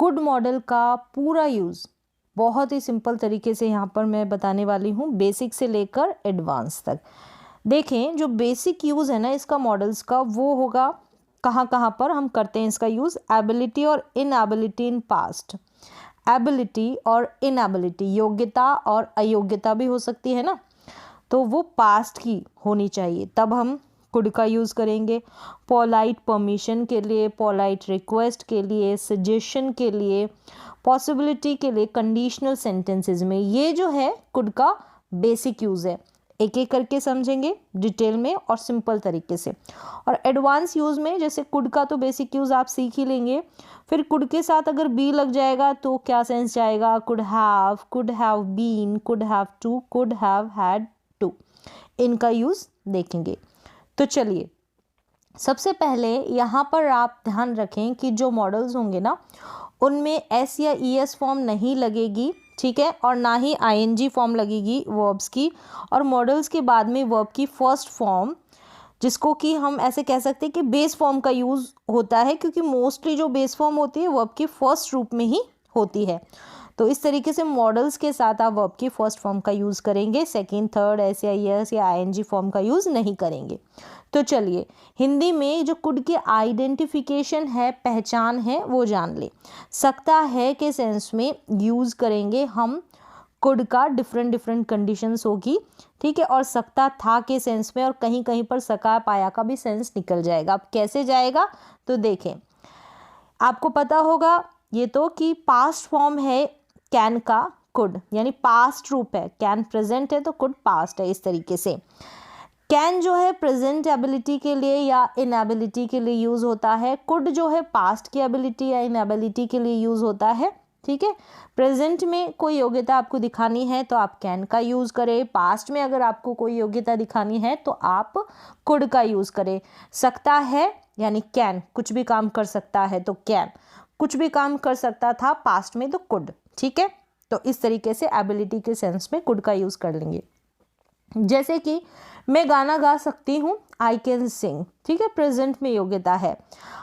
Could model का पूरा use बहुत ही सिंपल तरीके से यहाँ पर मैं बताने वाली हूँ, बेसिक से लेकर एडवांस तक। देखें, जो बेसिक यूज़ है ना इसका मॉडल्स का, वो होगा कहाँ कहाँ पर हम करते हैं इसका यूज़। एबिलिटी और इनएबिलिटी इन पास्ट। एबिलिटी और इनएबिलिटी, योग्यता और अयोग्यता भी हो सकती है ना, तो वो पास्ट की होनी चाहिए, तब हम कुड का यूज़ करेंगे। पोलाइट परमिशन के लिए, पोलाइट रिक्वेस्ट के लिए, सजेशन के लिए, पॉसिबिलिटी के लिए, कंडीशनल सेंटेंसेस में, ये जो है कुड का बेसिक यूज़ है। एक एक करके समझेंगे डिटेल में और सिंपल तरीके से। और एडवांस यूज़ में जैसे कुड का तो बेसिक यूज़ आप सीख ही लेंगे, फिर कुड के साथ अगर बी लग जाएगा तो क्या सेंस जाएगा, could have been, could have to, could have had to, इनका यूज़ देखेंगे। तो चलिए, सबसे पहले यहाँ पर आप ध्यान रखें कि जो मॉडल्स होंगे ना उनमें एस या ई एस फॉर्म नहीं लगेगी, ठीक है, और ना ही आईएनजी फॉर्म लगेगी वर्ब्स की। और मॉडल्स के बाद में वर्ब की फर्स्ट फॉर्म, जिसको कि हम ऐसे कह सकते हैं कि बेस फॉर्म का यूज़ होता है, क्योंकि मोस्टली जो बेस फॉर्म होती है वर्ब की फर्स्ट रूप में ही होती है। तो इस तरीके से मॉडल्स के साथ आप वर्ब की फर्स्ट फॉर्म का यूज़ करेंगे, सेकंड, थर्ड, एस या यस या आईएनजी फॉर्म का यूज़ नहीं करेंगे। तो चलिए, हिंदी में जो कुड की आइडेंटिफिकेशन है, पहचान है, वो जान ले। सकता है के सेंस में यूज़ करेंगे हम कुड का, डिफरेंट कंडीशंस होगी, ठीक है। और सकता था के सेंस में, और कहीं कहीं पर सका पाया का भी सेंस निकल जाएगा। अब कैसे जाएगा तो देखें, आपको पता होगा ये तो कि पास्ट फॉर्म है कैन का कुड, यानी पास्ट रूप है। कैन प्रेजेंट है तो कुड पास्ट है। इस तरीके से कैन जो है प्रेजेंट एबिलिटी के लिए या इनएबिलिटी के लिए यूज़ होता है। कुड जो है पास्ट की एबिलिटी या इनएबिलिटी के लिए यूज़ होता है, ठीक है। प्रेजेंट में कोई योग्यता आपको दिखानी है तो आप कैन का यूज़ करें। पास्ट में अगर आपको कोई योग्यता दिखानी है तो आप कुड का यूज़ करें। सकता है यानी कैन, कुछ भी काम कर सकता है तो कैन, कुछ भी काम कर सकता था पास्ट में तो कुड, ठीक है। तो इस तरीके से एबिलिटी के सेंस में कुड का यूज़ कर लेंगे। जैसे कि मैं गाना गा सकती हूँ, आई कैन सिंग, ठीक है, प्रेजेंट में योग्यता है।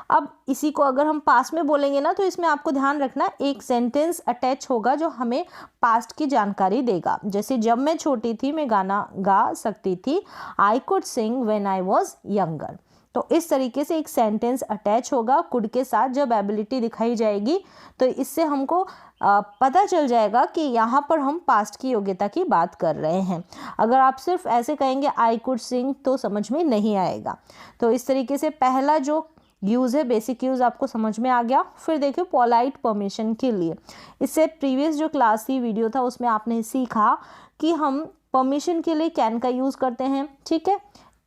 अब इसी को अगर हम पास्ट में बोलेंगे ना तो इसमें आपको ध्यान रखना एक सेंटेंस अटैच होगा जो हमें पास्ट की जानकारी देगा। जैसे जब मैं छोटी थी मैं गाना गा सकती थी, I could sing when I was younger. तो इस तरीके से एक सेंटेंस अटैच होगा कुड के साथ। जब एबिलिटी दिखाई जाएगी तो इससे हमको पता चल जाएगा कि यहाँ पर हम पास्ट की योग्यता की बात कर रहे हैं। अगर आप सिर्फ ऐसे कहेंगे आई कुड सिंग तो समझ में नहीं आएगा। तो इस तरीके से पहला जो यूज़ है, बेसिक यूज़ आपको समझ में आ गया। फिर देखिए पोलाइट परमिशन के लिए, इससे प्रीवियस जो क्लास थी, वीडियो था, उसमें आपने सीखा कि हम परमिशन के लिए कैन का यूज़ करते हैं, ठीक है।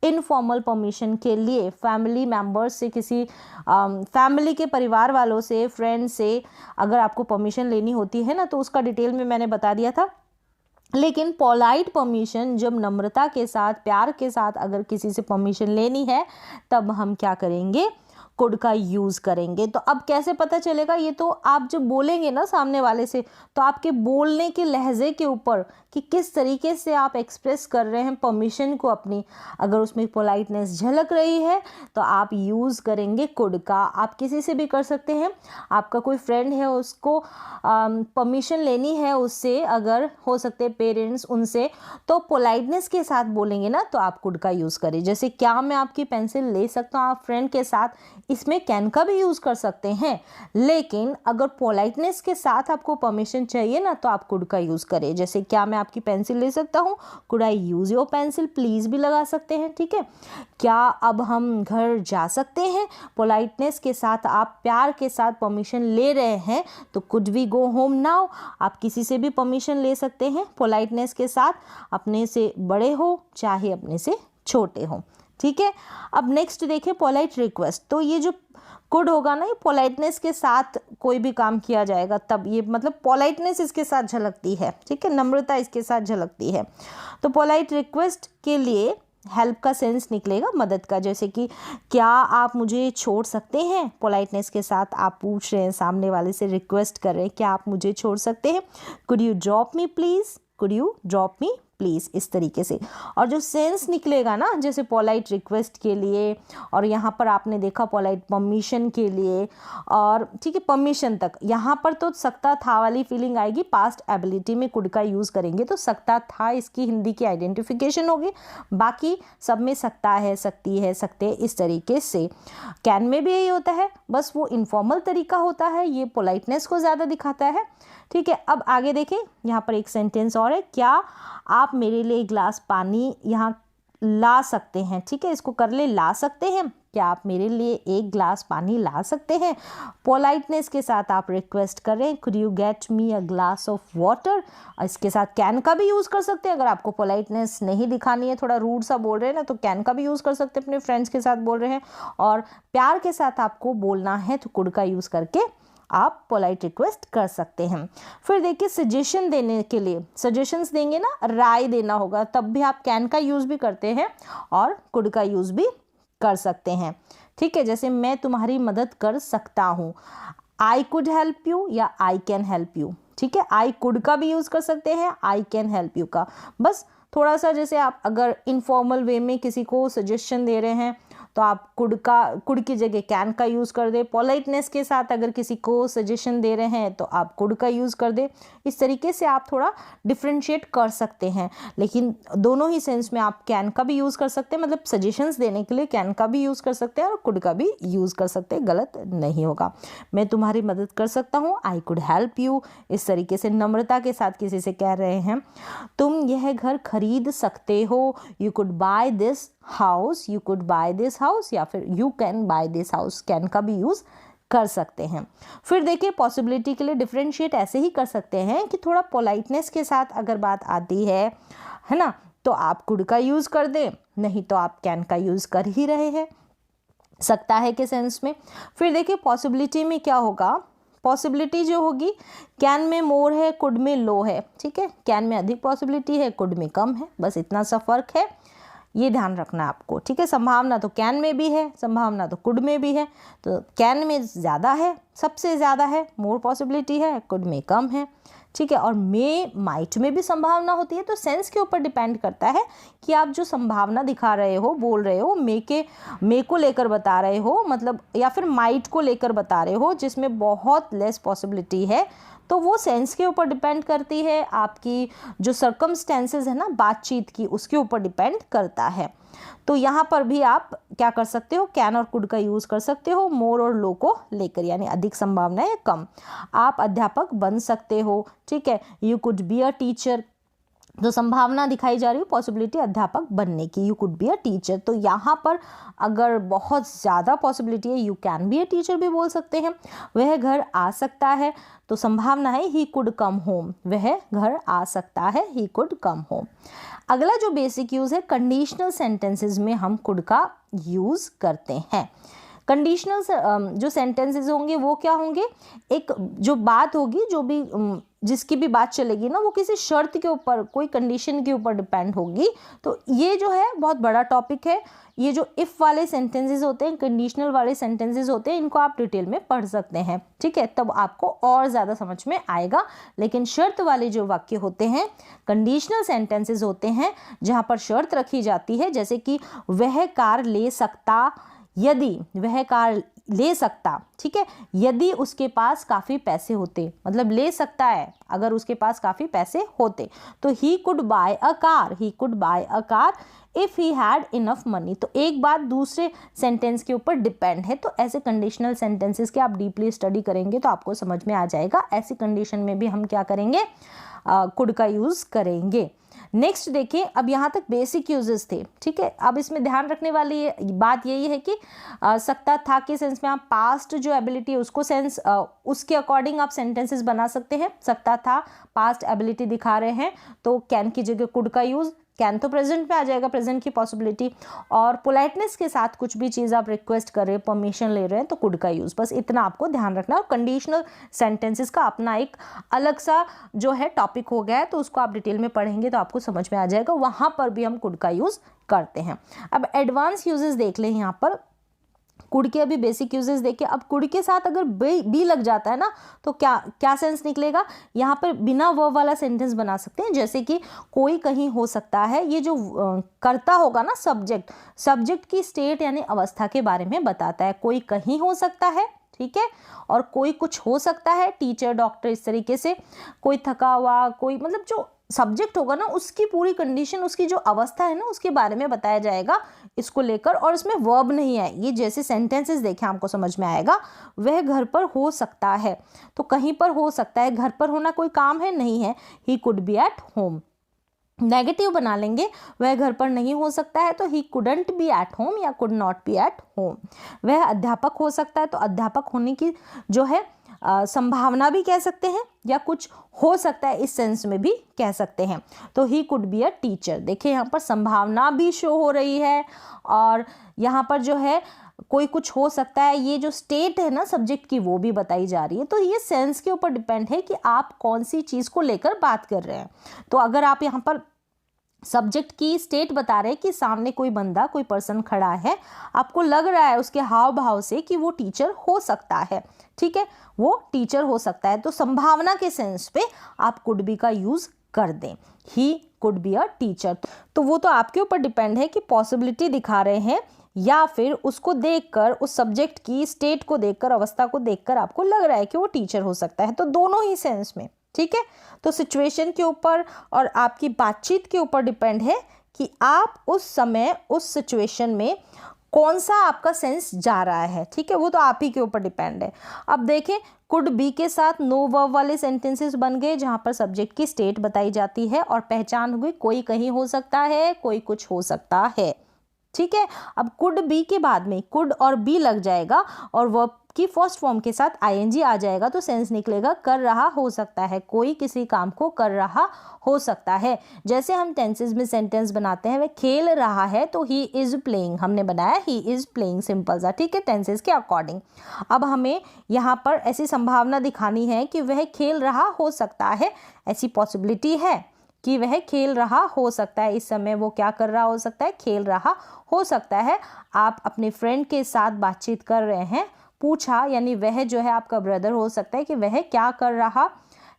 इनफॉर्मल परमिशन के लिए फैमिली मेंबर्स से, किसी फैमिली के परिवार वालों से, फ्रेंड से अगर आपको परमिशन लेनी होती है ना तो उसका डिटेल में मैंने बता दिया था। लेकिन पोलाइट परमिशन, जब नम्रता के साथ, प्यार के साथ अगर किसी से परमिशन लेनी है तब हम क्या करेंगे, कुड का यूज़ करेंगे। तो अब कैसे पता चलेगा, ये तो आप जब बोलेंगे ना सामने वाले से तो आपके बोलने के लहजे के ऊपर कि किस तरीके से आप एक्सप्रेस कर रहे हैं परमिशन को अपनी, अगर उसमें पोलाइटनेस झलक रही है तो आप यूज़ करेंगे कुड का। आप किसी से भी कर सकते हैं, आपका कोई फ्रेंड है उसको परमिशन लेनी है उससे, अगर हो सकते पेरेंट्स, उनसे, तो पोलाइटनेस के साथ बोलेंगे ना तो आप कुड का यूज़ करें। जैसे क्या मैं आपकी पेंसिल ले सकता हूँ, आप फ्रेंड के साथ, इसमें कैन का भी यूज़ कर सकते हैं। लेकिन अगर पोलाइटनेस के साथ आपको परमिशन चाहिए ना तो आप कुड का यूज़ करें। जैसे क्या मैं आपकी पेंसिल ले सकता हूँ, could I use your pencil please भी लगा सकते हैं, ठीक है। क्या अब हम घर जा सकते हैं, पोलाइटनेस के साथ आप प्यार के साथ परमिशन ले रहे हैं तो could we go home now, आप किसी से भी परमिशन ले सकते हैं पोलाइटनेस के साथ, अपने से बड़े हो चाहे अपने से छोटे हो, ठीक है। अब नेक्स्ट देखिए पोलाइट रिक्वेस्ट। तो ये जो कुड होगा ना, ये पोलाइटनेस के साथ कोई भी काम किया जाएगा तब ये, मतलब पोलाइटनेस इसके साथ झलकती है, ठीक है, नम्रता इसके साथ झलकती है। तो पोलाइट रिक्वेस्ट के लिए हेल्प का सेंस निकलेगा, मदद का। जैसे कि क्या आप मुझे छोड़ सकते हैं, पोलाइटनेस के साथ आप पूछ रहे हैं, सामने वाले से रिक्वेस्ट कर रहे हैं, क्या आप मुझे छोड़ सकते हैं। Could you drop me please, could you drop me please, इस तरीके से। और जो सेंस निकलेगा ना, जैसे पोलाइट रिक्वेस्ट के लिए, और यहाँ पर आपने देखा पोलाइट परमिशन के लिए, और ठीक है परमिशन तक, यहाँ पर तो सकता था वाली फीलिंग आएगी। पास्ट एबिलिटी में कुड का यूज़ करेंगे तो सकता था इसकी हिंदी की आइडेंटिफिकेशन होगी। बाकी सब में सकता है, सकती है, सकते, इस तरीके से। कैन में भी यही होता है, बस वो इनफॉर्मल तरीका होता है, ये पोलाइटनेस को ज़्यादा दिखाता है। ठीक है, अब आगे देखें, यहाँ पर एक सेंटेंस और है, क्या आप मेरे लिए एक गिलास पानी यहाँ ला सकते हैं। ठीक है, इसको कर ले, ला सकते हैं, क्या आप मेरे लिए एक गिलास पानी ला सकते हैं। पोलाइटनेस के साथ आप रिक्वेस्ट कर रहे हैं, could you get me a glass of water. इसके साथ कैन का भी यूज़ कर सकते हैं, अगर आपको पोलाइटनेस नहीं दिखानी है, थोड़ा रूड सा बोल रहे हैं ना, तो कैन का भी यूज़ कर सकते हैं, अपने फ्रेंड्स के साथ बोल रहे हैं। और प्यार के साथ आपको बोलना है तो कुड का यूज़ करके आप पोलाइट रिक्वेस्ट कर सकते हैं। फिर देखिए, सजेशन देने के लिए, सजेशंस देंगे ना, राय देना होगा, तब भी आप कैन का यूज़ भी करते हैं और कुड का यूज़ भी कर सकते हैं। ठीक है, जैसे मैं तुम्हारी मदद कर सकता हूँ, आई कुड हेल्प यू या आई कैन हेल्प यू। ठीक है, आई कुड का भी यूज़ कर सकते हैं, आई कैन हेल्प यू का। बस थोड़ा सा, जैसे आप अगर इनफॉर्मल वे में किसी को सजेशन दे रहे हैं तो आप कुड की जगह कैन का यूज़ कर दे। पोलाइटनेस के साथ अगर किसी को सजेशन दे रहे हैं तो आप कुड का यूज़ कर दे। इस तरीके से आप थोड़ा डिफ्रेंशिएट कर सकते हैं, लेकिन दोनों ही सेंस में आप कैन का भी यूज़ कर सकते हैं, मतलब सजेशंस देने के लिए कैन का भी यूज़ कर सकते हैं और कुड का भी यूज़ कर सकते हैं, गलत नहीं होगा। मैं तुम्हारी मदद कर सकता हूँ, आई कुड हेल्प यू। इस तरीके से नम्रता के साथ किसी से कह रहे हैं, तुम यह घर खरीद सकते हो, you could by this house, you could by this house, या फिर you can by this house, can का भी यूज़ कर सकते हैं। फिर देखिए, पॉसिबिलिटी के लिए डिफरेंशिएट ऐसे ही कर सकते हैं कि थोड़ा पोलाइटनेस के साथ अगर बात आती है ना, तो आप कुड का यूज़ कर दें, नहीं तो आप कैन का यूज़ कर ही रहे हैं सकता है के सेंस में। फिर देखिए, पॉसिबिलिटी में क्या होगा, पॉसिबिलिटी जो होगी, कैन में मोर है, कुड में लो है। ठीक है, कैन में अधिक पॉसिबिलिटी है, कुड में कम है, बस इतना सा फर्क है, ये ध्यान रखना आपको। ठीक है, संभावना तो कैन में भी है, संभावना तो कुड में भी है, तो कैन में ज़्यादा है, सबसे ज़्यादा है, मोर पॉसिबिलिटी है, कुड में कम है। ठीक है, और मे माइट में भी संभावना होती है, तो सेंस के ऊपर डिपेंड करता है कि आप जो संभावना दिखा रहे हो, बोल रहे हो, मे को लेकर बता रहे हो, मतलब, या फिर माइट को लेकर बता रहे हो जिसमें बहुत लेस पॉसिबिलिटी है, तो वो सेंस के ऊपर डिपेंड करती है, आपकी जो सर्कमस्टेंसेस है ना बातचीत की, उसके ऊपर डिपेंड करता है। तो यहाँ पर भी आप क्या कर सकते हो, कैन और कुड का यूज़ कर सकते हो मोर और लो को लेकर, यानी अधिक संभावना है, कम। आप अध्यापक बन सकते हो। ठीक है, you could be a teacher, तो संभावना दिखाई जा रही है पॉसिबिलिटी अध्यापक बनने की, you could be a teacher. तो यहाँ पर अगर बहुत ज़्यादा पॉसिबिलिटी है, you can be a teacher भी बोल सकते हैं। वह घर आ सकता है, तो संभावना है ही कुड कम होम, वह घर आ सकता है, ही कुड कम होम। अगला जो बेसिक यूज़ है, कंडीशनल सेंटेंसेस में हम कुड का यूज़ करते हैं। कंडीशनल जो सेंटेंसेस होंगे वो क्या होंगे, एक जो बात होगी, जो भी जिसकी भी बात चलेगी ना, वो किसी शर्त के ऊपर, कोई कंडीशन के ऊपर डिपेंड होगी। तो ये जो है बहुत बड़ा टॉपिक है। ये जो इफ़ वाले सेंटेंसेस होते हैं, कंडीशनल वाले सेंटेंसेस होते हैं, इनको आप डिटेल में पढ़ सकते हैं। ठीक है, तब आपको और ज़्यादा समझ में आएगा। लेकिन शर्त वाले जो वाक्य होते हैं, कंडीशनल सेंटेंसेस होते हैं, जहाँ पर शर्त रखी जाती है, जैसे कि वह कार ले सकता, यदि वह कार ले सकता, ठीक है, यदि उसके पास काफ़ी पैसे होते, मतलब ले सकता है अगर उसके पास काफ़ी पैसे होते, तो he could bye a car, he could bye a car if he had enough money. तो एक बात दूसरे सेंटेंस के ऊपर डिपेंड है। तो ऐसे कंडीशनल सेंटेंसेस के आप डीपली स्टडी करेंगे तो आपको समझ में आ जाएगा। ऐसी कंडीशन में भी हम क्या करेंगे, कुड का यूज़ करेंगे। नेक्स्ट देखिए, अब यहाँ तक बेसिक यूजेस थे। ठीक है, अब इसमें ध्यान रखने वाली बात यही है कि सकता था के सेंस में आप पास्ट जो एबिलिटी है उसको सेंस उसके अकॉर्डिंग आप सेंटेंसेस बना सकते हैं। सकता था पास्ट एबिलिटी दिखा रहे हैं तो कैन की जगह कुड का यूज़, कैन तो प्रेजेंट में आ जाएगा, प्रेजेंट की पॉसिबिलिटी। और पोलाइटनेस के साथ कुछ भी चीज़ आप रिक्वेस्ट कर रहे हैं, परमिशन ले रहे हैं, तो कुड का यूज़। बस इतना आपको ध्यान रखना। और कंडीशनल सेंटेंसेस का अपना एक अलग सा जो है टॉपिक हो गया है, तो उसको आप डिटेल में पढ़ेंगे तो आपको समझ में आ जाएगा। वहाँ पर भी हम कुड का यूज़ करते हैं। अब एडवांस यूजेस देख लें। यहाँ पर कुड के अभी बेसिक यूजेस देखिए। अब कुड के साथ अगर बी लग जाता है ना तो क्या क्या सेंस निकलेगा, यहाँ पर बिना वर्ब वाला सेंटेंस बना सकते हैं, जैसे कि कोई कहीं हो सकता है। ये जो करता होगा ना सब्जेक्ट, सब्जेक्ट की स्टेट यानी अवस्था के बारे में बताता है। कोई कहीं हो सकता है, ठीक है, और कोई कुछ हो सकता है, टीचर, डॉक्टर, इस तरीके से। कोई थका हुआ, कोई मतलब जो सब्जेक्ट होगा ना उसकी पूरी कंडीशन, उसकी जो अवस्था है ना उसके बारे में बताया जाएगा इसको लेकर। और इसमें वर्ब नहीं है, ये जैसे सेंटेंसेस देखें आपको समझ में आएगा। वह घर पर हो सकता है, तो कहीं पर हो सकता है, घर पर होना कोई काम है नहीं है, he could be at home. Negative बना लेंगे, वह घर पर नहीं हो सकता है तो he couldn't be at home या could not be at home. वह अध्यापक हो सकता है, तो अध्यापक होने की जो है संभावना भी कह सकते हैं, या कुछ हो सकता है इस सेंस में भी कह सकते हैं। तो he could be a teacher. देखिए यहाँ पर संभावना भी शो हो रही है, और यहाँ पर जो है कोई कुछ हो सकता है, ये जो स्टेट है ना सब्जेक्ट की वो भी बताई जा रही है। तो ये सेंस के ऊपर डिपेंड है कि आप कौन सी चीज़ को लेकर बात कर रहे हैं। तो अगर आप यहाँ पर सब्जेक्ट की स्टेट बता रहे हैं कि सामने कोई बंदा, कोई पर्सन खड़ा है, आपको लग रहा है उसके हाव भाव से कि वो टीचर हो सकता है, ठीक है, वो टीचर हो सकता है, तो संभावना के सेंस पे आप कुड बी का यूज कर दें, he could be a teacher. तो वो तो आपके ऊपर डिपेंड है कि पॉसिबिलिटी दिखा रहे हैं या फिर उसको देखकर, उस सब्जेक्ट की स्टेट को देखकर, अवस्था को देखकर आपको लग रहा है कि वो टीचर हो सकता है। तो दोनों ही सेंस में, ठीक है। तो सिचुएशन के ऊपर और आपकी बातचीत के ऊपर डिपेंड है कि आप उस समय उस सिचुएशन में कौन सा आपका सेंस जा रहा है, ठीक है, वो तो आप ही के ऊपर डिपेंड है। अब देखें, कुड बी के साथ नो वर्ब वाले सेंटेंसेस बन गए, जहां पर सब्जेक्ट की स्टेट बताई जाती है और पहचान हुई, कोई कहीं हो सकता है, कोई कुछ हो सकता है, ठीक है। अब कुड बी के बाद में कुड और बी लग जाएगा और वर्ब की फर्स्ट फॉर्म के साथ आईएनजी आ जाएगा, तो सेंस निकलेगा कर रहा हो सकता है, कोई किसी काम को कर रहा हो सकता है। जैसे हम टेंसेस में सेंटेंस बनाते हैं, वह खेल रहा है तो ही इज प्लेइंग, हमने बनाया ही इज प्लेइंग, सिंपल सा, ठीक है, टेंसेस के अकॉर्डिंग। अब हमें यहाँ पर ऐसी संभावना दिखानी है कि वह खेल रहा हो सकता है, ऐसी पॉसिबिलिटी है कि वह खेल रहा हो सकता है, इस समय वो क्या कर रहा हो सकता है, खेल रहा हो सकता है। आप अपने फ्रेंड के साथ बातचीत कर रहे हैं, पूछा, यानी वह जो है आपका ब्रदर हो सकता है कि वह क्या कर रहा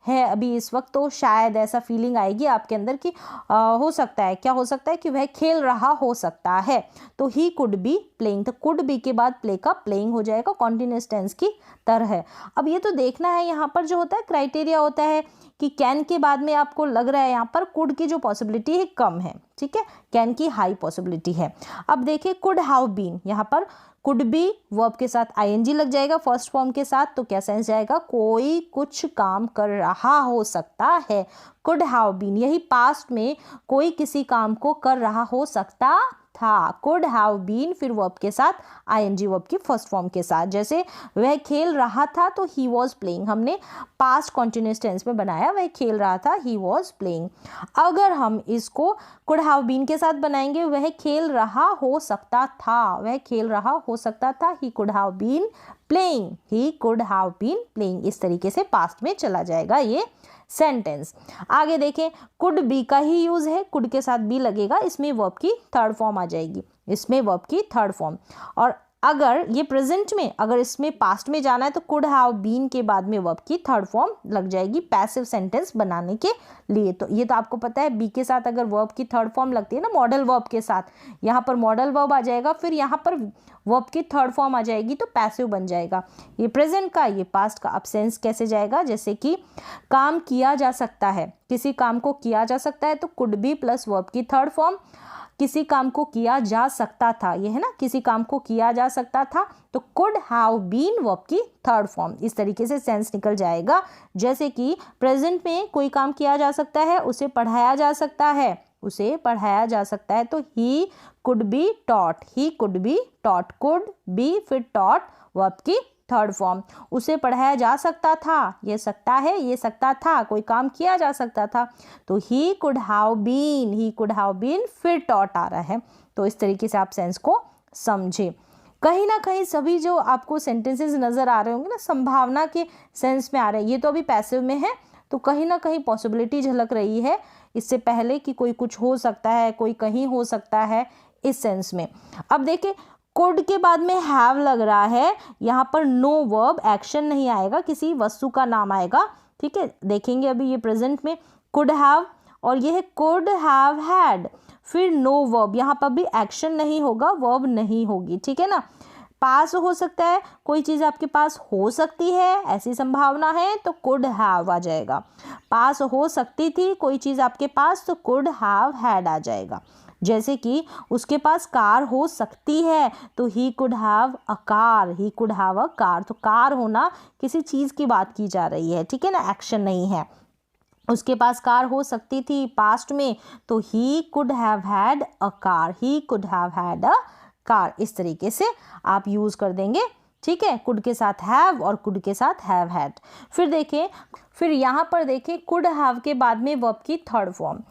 है अभी इस वक्त, तो शायद ऐसा फीलिंग आएगी आपके अंदर कि हो सकता है, क्या हो सकता है कि वह खेल रहा हो सकता है। तो ही कुड बी प्लेइंग, तो कुड बी के बाद प्ले का प्लेइंग हो जाएगा, कॉन्टिन्यूअस टेंस की तरह। अब ये तो देखना है यहाँ पर जो होता है क्राइटेरिया होता है कि कैन के बाद में आपको लग रहा है यहाँ पर कुड की जो पॉसिबिलिटी है कम है, ठीक है, कैन की हाई पॉसिबिलिटी है। अब देखिए कुड हैव बीन, यहाँ पर कुड बी वर्ब के साथ आईएनजी लग जाएगा फर्स्ट फॉर्म के साथ, तो क्या सेंस जाएगा, कोई कुछ काम कर रहा हो सकता है। कुड हैव बीन, यही पास्ट में कोई किसी काम को कर रहा हो सकता था, कुड हैव बीन, फिर वर्ब के साथ आईएनजी वर्ब की फर्स्ट फॉर्म के साथ। जैसे वह खेल रहा था तो ही वॉज प्लेइंग, हमने पास्ट कॉन्टिन्यूअस टेंस में बनाया, वह खेल रहा था, ही वॉज प्लेइंग। अगर हम इसको कुड हैव बीन के साथ बनाएंगे, वह खेल रहा हो सकता था, वह खेल रहा हो सकता था, he could have been playing, he could have been playing, इस तरीके से पास्ट में चला जाएगा ये सेंटेंस। आगे देखें, कुड बी का ही यूज है, कुड के साथ बी लगेगा, इसमें वर्ब की थर्ड फॉर्म आ जाएगी, इसमें वर्ब की थर्ड फॉर्म। और अगर ये प्रेजेंट में, अगर इसमें पास्ट में जाना है तो कुड हैव बीन के बाद में वर्ब की थर्ड फॉर्म लग जाएगी पैसिव सेंटेंस बनाने के लिए। तो ये तो आपको पता है, बी के साथ अगर वर्ब की थर्ड फॉर्म लगती है ना मॉडल वर्ब के साथ, यहाँ पर मॉडल वर्ब आ जाएगा, फिर यहाँ पर वर्ब की थर्ड फॉर्म आ जाएगी, तो पैसिव बन जाएगा। ये प्रेजेंट का, ये पास्ट का। अब सेंस कैसे जाएगा, जैसे कि काम किया जा सकता है, किसी काम को किया जा सकता है, तो कुड बी प्लस वर्ब की थर्ड फॉर्म, किसी काम को किया जा सकता था, ये है ना, किसी काम को किया जा सकता था, तो कुड हैव बीन वर्ब की थर्ड फॉर्म, इस तरीके से सेंस निकल जाएगा। जैसे कि प्रेजेंट में कोई काम किया जा सकता है, उसे पढ़ाया जा सकता है, उसे पढ़ाया जा सकता है, तो he could be taught, he could be taught, could be फिर टॉट वर्ब की थर्ड फॉर्म। उसे पढ़ाया जा सकता था, ये सकता है, ये सकता था, कोई काम किया जा सकता था, तो he could have been, he could have been फिर टॉट आ रहा है। तो इस तरीके से आप सेंस को समझे। कहीं ना कहीं सभी जो आपको सेंटेंसेस नजर आ रहे होंगे ना, संभावना के सेंस में आ रहे हैं, ये तो अभी पैसिव में है, तो कहीं ना कहीं पॉसिबिलिटी झलक रही है इससे पहले कि कोई कुछ हो सकता है, कोई कहीं हो सकता है, इस सेंस में। अब देखिए, कुड के बाद में हैव लग रहा है, यहाँ पर नो वर्ब, एक्शन नहीं आएगा, किसी वस्तु का नाम आएगा, ठीक है। देखेंगे अभी ये प्रेजेंट में कुड हैव, और ये है कुड हैव हैड, फिर नो वर्ब, यहाँ पर भी एक्शन नहीं होगा, वर्ब नहीं होगी, ठीक है ना। पास हो सकता है, कोई चीज़ आपके पास हो सकती है, ऐसी संभावना है, तो कुड हैव आ जाएगा। पास हो सकती थी कोई चीज़ आपके पास, तो कुड हैव हैड आ जाएगा। जैसे कि उसके पास कार हो सकती है, तो he could have a car, he could have a car, तो कार होना किसी चीज़ की बात की जा रही है, ठीक है ना, एक्शन नहीं है। उसके पास कार हो सकती थी पास्ट में, तो he could have had a car, he could have had a car, इस तरीके से आप यूज़ कर देंगे, ठीक है। कुड के साथ हैव और कुड के साथ हैव हैड। फिर देखें, फिर यहाँ पर देखें कुड हैव के बाद में वर्ब की थर्ड फॉर्म,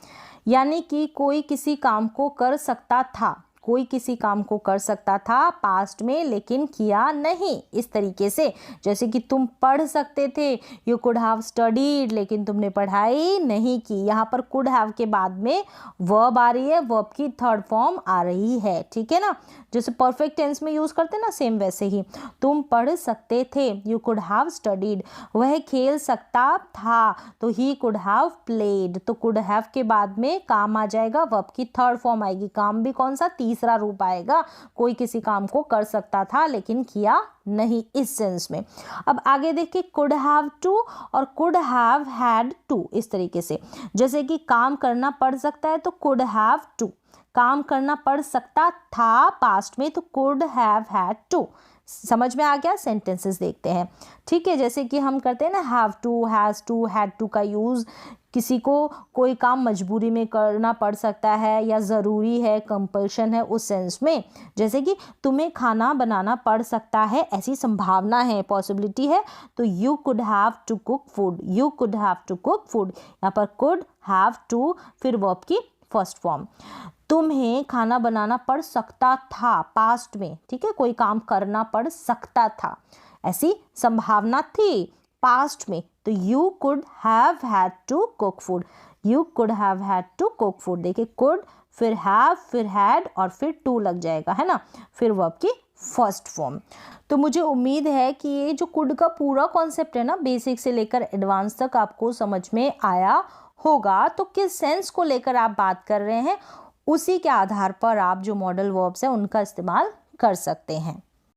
यानी कि कोई किसी काम को कर सकता था, कोई किसी काम को कर सकता था पास्ट में लेकिन किया नहीं, इस तरीके से। जैसे कि तुम पढ़ सकते थे, यू कुड हैव स्टडीड, लेकिन तुमने पढ़ाई नहीं की। यहाँ पर कुड हैव के बाद में वर्ब आ रही है, वर्ब की थर्ड फॉर्म आ रही है, ठीक है ना। जैसे परफेक्ट टेंस में यूज़ करते हैं ना, सेम वैसे ही। तुम पढ़ सकते थे, यू कुड हैव स्टडीड। वह खेल सकता था, तो ही कुड हैव प्लेड। तो कुड हैव के बाद में काम आ जाएगा, वर्ब की थर्ड फॉर्म आएगी। काम भी कौन सा, तीसरा रूप आएगा। कोई किसी काम को कर सकता था लेकिन किया नहीं, इस सेंस में। अब आगे देखिए, कुड हैव टू और कुड हैव हैड टू, इस तरीके से। जैसे कि काम करना पड़ सकता है, तो कुड हैव टू। काम करना पड़ सकता था पास्ट में, तो कुड हैव हैड टू। समझ में आ गया। सेंटेंसेस देखते हैं, ठीक है। जैसे कि हम करते हैं ना, have to, has to, had to का यूज़, किसी को कोई काम मजबूरी में करना पड़ सकता है या ज़रूरी है, कंपल्शन है, उस सेंस में। जैसे कि तुम्हें खाना बनाना पड़ सकता है, ऐसी संभावना है, पॉसिबिलिटी है, तो you could have to cook food, you could have to cook food. यहाँ पर कुड हैव टू, फिर वर्ब की फर्स्ट फॉर्म। तुम्हें खाना बनाना पड़ सकता था पास्ट में, ठीक है, कोई काम करना पड़ सकता था, ऐसी संभावना थी पास्ट में, तो you could have had to cook food, you could have had to cook food. देखिए, कुड, फिर हैव, फिर हैड और फिर टू लग जाएगा, है ना, फिर वर्ब की फर्स्ट फॉर्म। तो मुझे उम्मीद है कि ये जो कुड का पूरा कॉन्सेप्ट है ना, बेसिक से लेकर एडवांस तक आपको समझ में आया होगा। तो किस सेंस को लेकर आप बात कर रहे हैं, उसी के आधार पर आप जो मॉडल वर्ब्स हैं उनका इस्तेमाल कर सकते हैं।